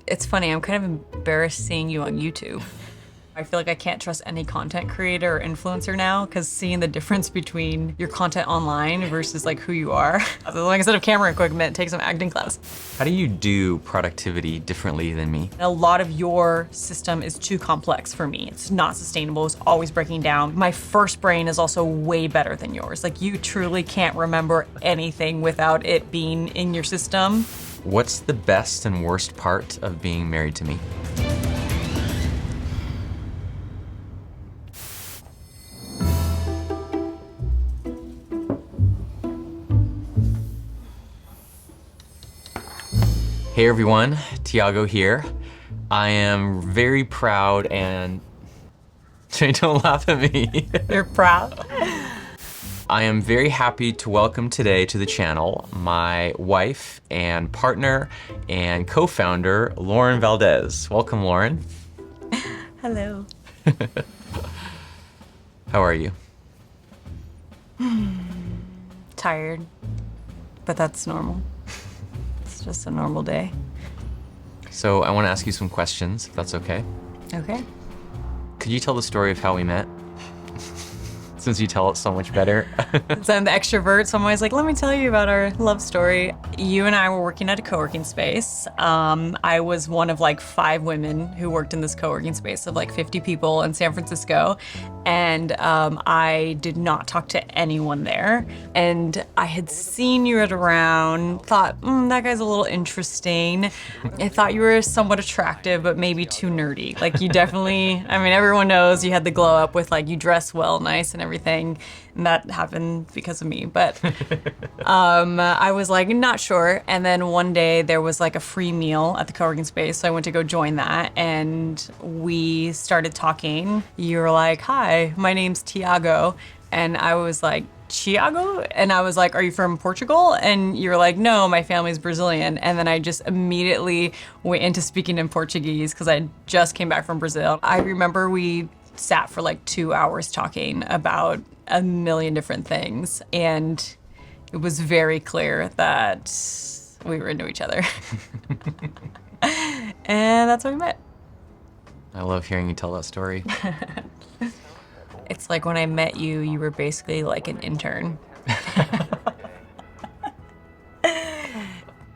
It's funny, I'm kind of embarrassed seeing you on YouTube. I feel like I can't trust any content creator or influencer now because seeing the difference between your content online versus like who you are. Like instead of camera equipment, take some acting class. How do you do productivity differently than me? A lot of your system is too complex for me. It's not sustainable, it's always breaking down. My first brain is also way better than yours. Like you truly can't remember anything without it being in your system. What's the best and worst part of being married to me? Hey everyone, Tiago here. I am very proud and... Don't laugh at me. You're proud? I am very happy to welcome today to the channel my wife and partner and co-founder, Lauren Valdez. Welcome, Lauren. Hello. How are you? Tired, but that's normal. It's just a normal day. So I want to ask you some questions, if that's okay. Okay. Could you tell the story of how we met? Since you tell it so much better. So I'm the extrovert, so I'm always like, let me tell you about our love story. You and I were working at a co-working space. I was one of like 5 women who worked in this co-working space of like 50 people in San Francisco. And I did not talk to anyone there. And I had seen you around, thought, that guy's a little interesting. I thought you were somewhat attractive, but maybe too nerdy. Like you definitely, I mean, everyone knows you had the glow up with like, you dress well, nice and everything. And that happened because of me. But I was like, not sure. And then one day there was like a free meal at the co-working space. So I went to go join that and we started talking. You were like, hi, my name's Tiago. And I was like, Tiago? And I was like, are you from Portugal? And you were like, no, my family's Brazilian. And then I just immediately went into speaking in Portuguese because I just came back from Brazil. I remember we sat for like 2 hours talking about a million different things. And it was very clear that we were into each other. And that's how we met. I love hearing you tell that story. It's like when I met you, you were basically like an intern.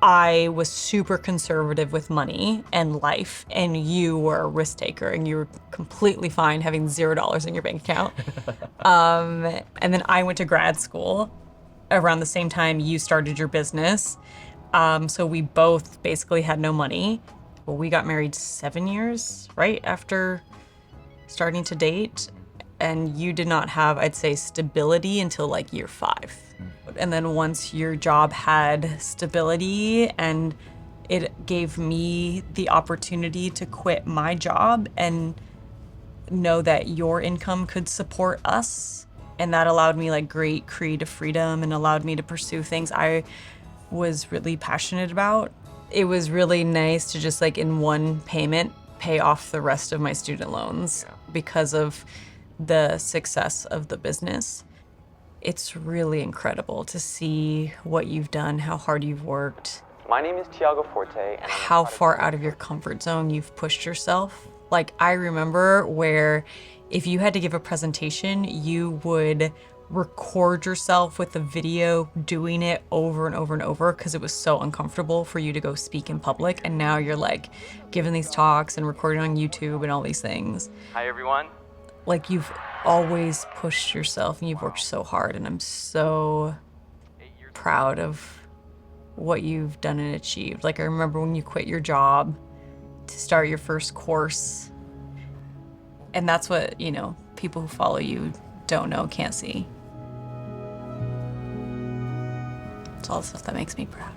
I was super conservative with money and life, and you were a risk taker, and you were completely fine having $0 in your bank account. And then I went to grad school around the same time you started your business. So we both basically had no money. Well, we got married 7 years, right, after starting to date. And you did not have, I'd say, stability until like year 5. And then once your job had stability and it gave me the opportunity to quit my job and know that your income could support us. And that allowed me like great creative freedom and allowed me to pursue things I was really passionate about. It was really nice to just like in one payment pay off the rest of my student loans because of the success of the business. It's really incredible to see what you've done, how hard you've worked. My name is Tiago Forte. And how far out of your comfort zone you've pushed yourself. Like I remember where if you had to give a presentation, you would record yourself with a video doing it over and over and over because it was so uncomfortable for you to go speak in public. And now you're like giving these talks and recording on YouTube and all these things. Hi everyone. Like you've always pushed yourself and you've worked so hard, and I'm so proud of what you've done and achieved. Like I remember when you quit your job to start your first course, and that's what, you know, people who follow you don't know, can't see. It's all the stuff that makes me proud.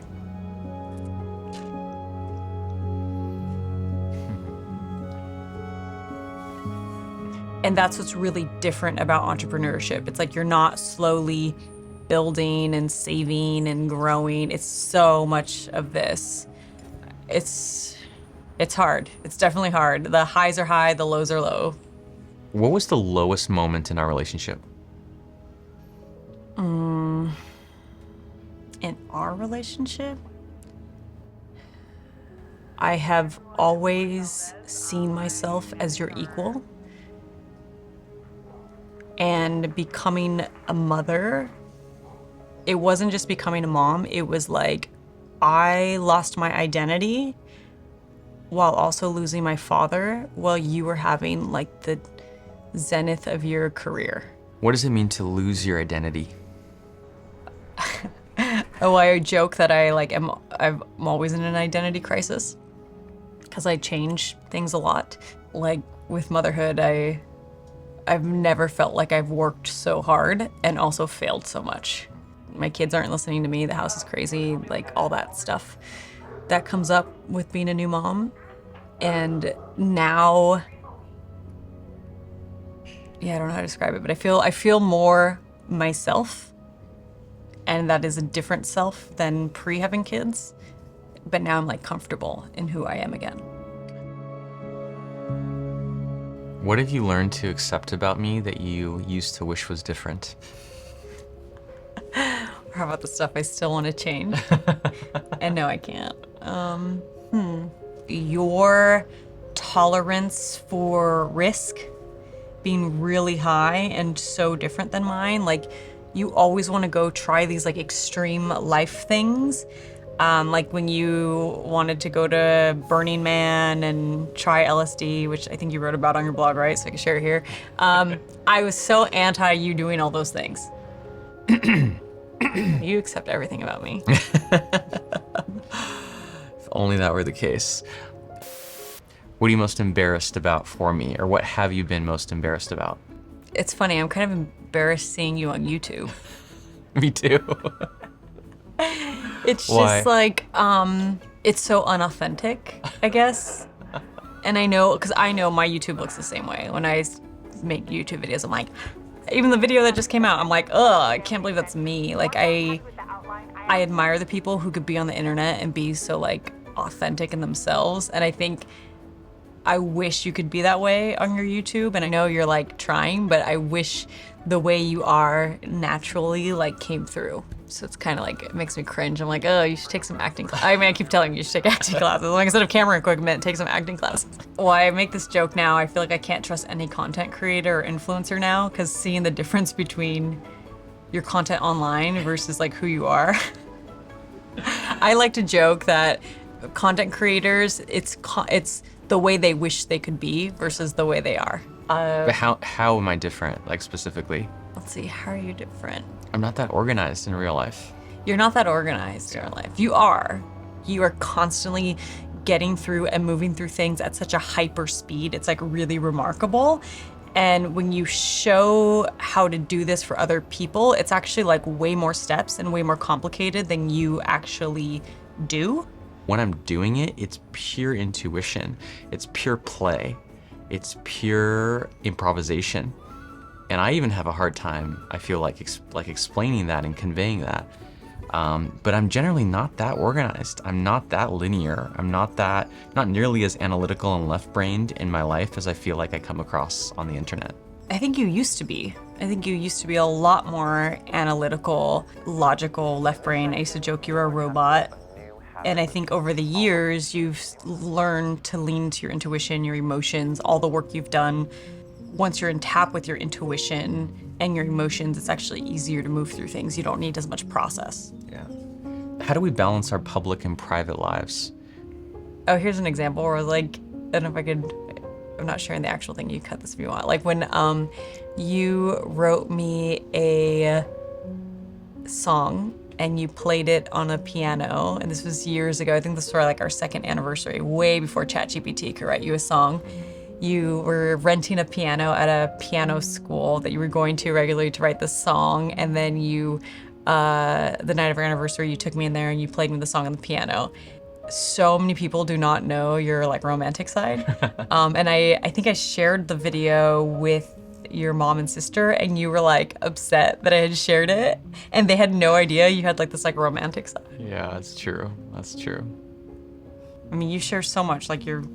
And that's what's really different about entrepreneurship. It's like you're not slowly building and saving and growing. It's so much of this. It's hard. It's definitely hard. The highs are high, the lows are low. What was the lowest moment in our relationship? In our relationship? I have always seen myself as your equal. And becoming a mother, it wasn't just becoming a mom, it was like I lost my identity while also losing my father while you were having like the zenith of your career. What does it mean to lose your identity? Oh, I joke that I'm always in an identity crisis because I change things a lot. Like with motherhood, I've never felt like I've worked so hard and also failed so much. My kids aren't listening to me, the house is crazy, like all that stuff that comes up with being a new mom. And now, yeah, I don't know how to describe it, but I feel more myself, and that is a different self than pre-having kids. But now I'm like comfortable in who I am again. What have you learned to accept about me that you used to wish was different? Or how about the stuff I still want to change? And no, I can't. Your tolerance for risk being really high and so different than mine. Like, you always want to go try these like extreme life things. Like when you wanted to go to Burning Man and try LSD, which I think you wrote about on your blog, right? So I can share it here. I was so anti you doing all those things. You accept everything about me. If only that were the case. What are you most embarrassed about for me, or what have you been most embarrassed about? It's funny, I'm kind of embarrassed seeing you on YouTube. Me too. It's Why? just like, it's so unauthentic, I guess. And I know, because I know my YouTube looks the same way. When I make YouTube videos, I'm like, even the video that just came out, I'm like, ugh, I can't believe that's me. Like, I admire the people who could be on the internet and be so like authentic in themselves. And I think I wish you could be that way on your YouTube. And I know you're like trying, but I wish the way you are naturally like came through. So it's kind of like, it makes me cringe. I'm like, oh, you should take some acting classes. I mean, I keep telling you, you should take acting classes. Like, instead of camera equipment, take some acting classes. Well, I make this joke now. I feel like I can't trust any content creator or influencer now, because seeing the difference between your content online versus like who you are. I like to joke that content creators, it's the way they wish they could be versus the way they are. But how am I different, like specifically? Let's see, how are you different? I'm not that organized in real life. You're not that organized in your life. You are. You are constantly getting through and moving through things at such a hyper speed. It's like really remarkable. And when you show how to do this for other people, it's actually like way more steps and way more complicated than you actually do. When I'm doing it, it's pure intuition. It's pure play. It's pure improvisation. And I even have a hard time, I feel like, explaining that and conveying that. But I'm generally not that organized. I'm not that linear. I'm not nearly as analytical and left-brained in my life as I feel like I come across on the internet. I think you used to be. I think you used to be a lot more analytical, logical, left brain. I used to joke you were a robot. And I think over the years, you've learned to lean to your intuition, your emotions, all the work you've done. Once you're in tap with your intuition and your emotions, it's actually easier to move through things. You don't need as much process. Yeah. How do we balance our public and private lives? Oh, here's an example where like, I don't know if I could, I'm not sharing the actual thing, you cut this if you want. Like when you wrote me a song and you played it on a piano, and this was years ago. I think this was for like our second anniversary, way before ChatGPT could write you a song. You were renting a piano at a piano school that you were going to regularly to write the song, and then you, the night of our anniversary, you took me in there and you played me the song on the piano. So many people do not know your like romantic side. And I think I shared the video with your mom and sister, and you were like upset that I had shared it, and they had no idea you had like this like romantic side. Yeah, that's true. That's true. I mean, you share so much, like your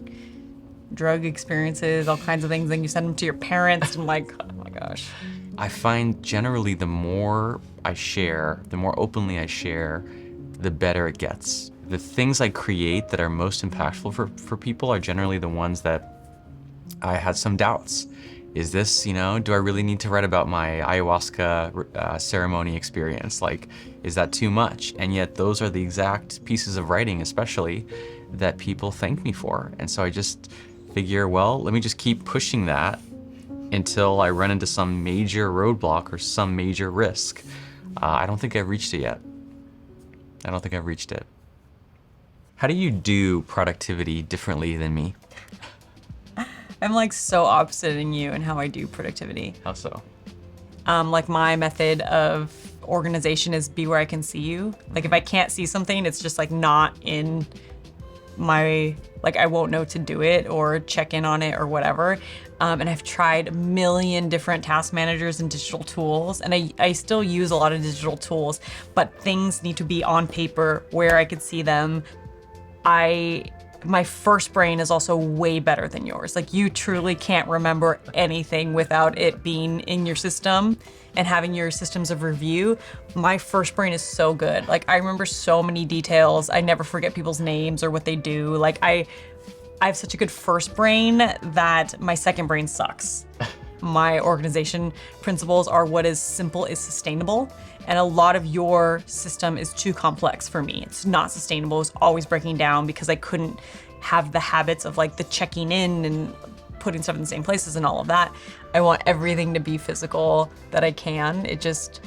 drug experiences, all kinds of things, and you send them to your parents. I'm like, oh my gosh. I find generally the more I share, the more openly I share, the better it gets. The things I create that are most impactful for people are generally the ones that I had some doubts. Is this, do I really need to write about my ayahuasca ceremony experience? Like, is that too much? And yet those are the exact pieces of writing, especially, that people thank me for. And so I just figure, well, let me just keep pushing that until I run into some major roadblock or some major risk. I don't think I've reached it yet. I don't think I've reached it. How do you do productivity differently than me? I'm like so opposite in you and how I do productivity. How so? Like my method of organization is be where I can see you. Like if I can't see something, it's just like not in my, like I won't know to do it or check in on it or whatever. And I've tried a million different task managers and digital tools, and I still use a lot of digital tools, but things need to be on paper where I could see them. My first brain is also way better than yours. Like you truly can't remember anything without it being in your system and having your systems of review. My first brain is so good. Like I remember so many details. I never forget people's names or what they do. Like I have such a good first brain that my second brain sucks. My organization principles are what is simple is sustainable. And a lot of your system is too complex for me. It's not sustainable. It's always breaking down because I couldn't have the habits of like the checking in and putting stuff in the same places and all of that. I want everything to be physical that I can. It just,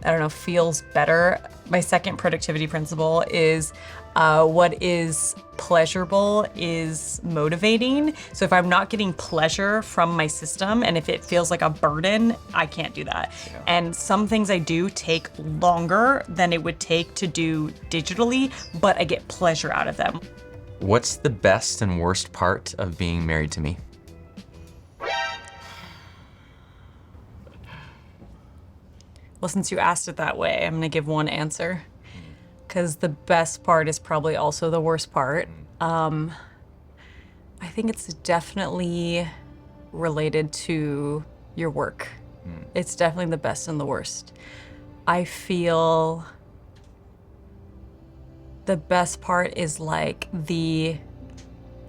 I don't know, feels better. My second productivity principle is what is pleasurable is motivating. So if I'm not getting pleasure from my system and if it feels like a burden, I can't do that. Yeah. And some things I do take longer than it would take to do digitally, but I get pleasure out of them. What's the best and worst part of being married to me? Well, since you asked it that way, I'm gonna give one answer. Because the best part is probably also the worst part. I think it's definitely related to your work. It's definitely the best and the worst. I feel the best part is like the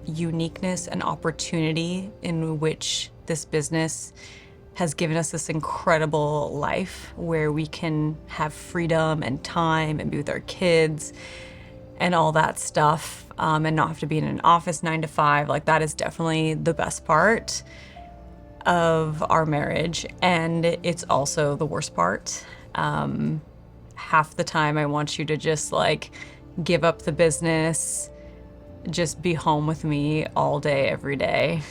uniqueness and opportunity in which this business has given us this incredible life where we can have freedom and time and be with our kids and all that stuff, and not have to be in an office 9 to 5. Like that is definitely the best part of our marriage. And it's also the worst part. Half the time I want you to just like give up the business, just be home with me all day, every day.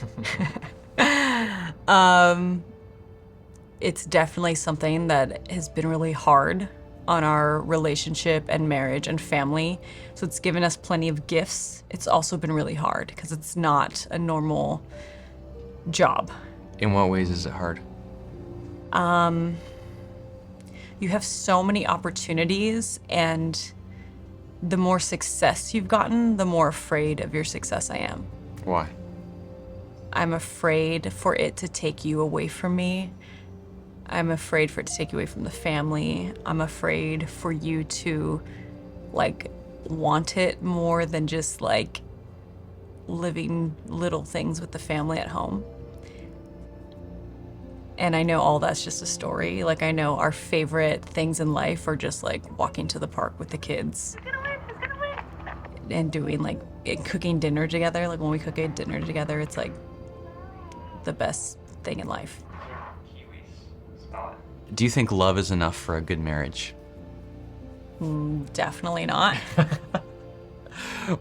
It's definitely something that has been really hard on our relationship and marriage and family. So it's given us plenty of gifts. It's also been really hard because it's not a normal job. In what ways is it hard? You have so many opportunities, and the more success you've gotten, the more afraid of your success I am. Why? I'm afraid for it to take you away from me. I'm afraid for it to take you away from the family. I'm afraid for you to like want it more than just like living little things with the family at home. And I know all that's just a story. Like I know our favorite things in life are just like walking to the park with the kids and doing like cooking dinner together. Like when we cook a dinner together, it's like the best thing in life. Do you think love is enough for a good marriage? Definitely not.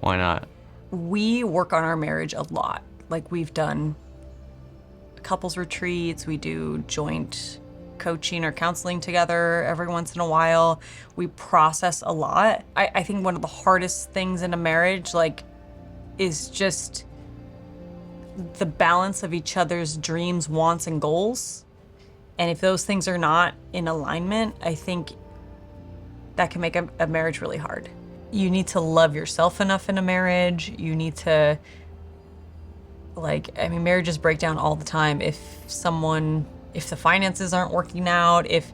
Why not? We work on our marriage a lot. Like we've done couples retreats, we do joint coaching or counseling together every once in a while. We process a lot. I think one of the hardest things in a marriage like is just the balance of each other's dreams, wants, and goals. And if those things are not in alignment, I think that can make a marriage really hard. You need to love yourself enough in a marriage. You need to, marriages break down all the time if the finances aren't working out, if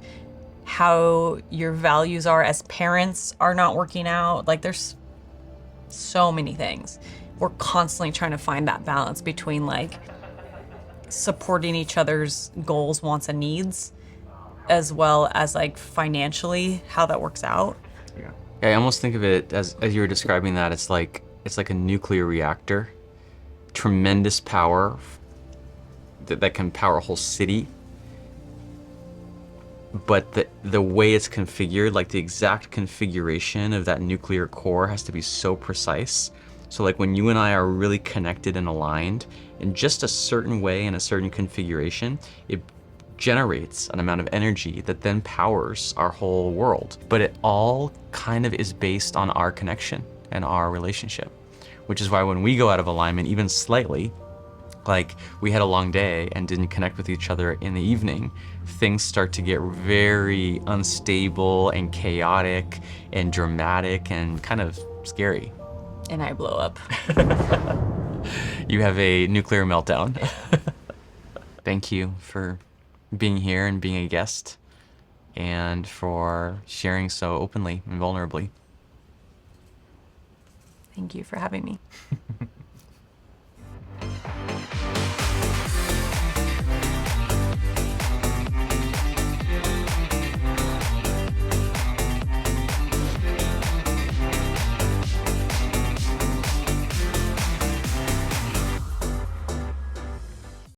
how your values are as parents are not working out. Like there's so many things. We're constantly trying to find that balance between like supporting each other's goals, wants, and needs, as well as like financially how that works out. Yeah. I almost think of it as you were describing that, it's like a nuclear reactor, tremendous power that can power a whole city. But the way it's configured, like the exact configuration of that nuclear core has to be so precise. So like when you and I are really connected and aligned in just a certain way, in a certain configuration, it generates an amount of energy that then powers our whole world. But it all kind of is based on our connection and our relationship, which is why when we go out of alignment, even slightly, like we had a long day and didn't connect with each other in the evening, things start to get very unstable and chaotic and dramatic and kind of scary. And I blow up. You have a nuclear meltdown. Thank you for being here and being a guest, and for sharing so openly and vulnerably. Thank you for having me.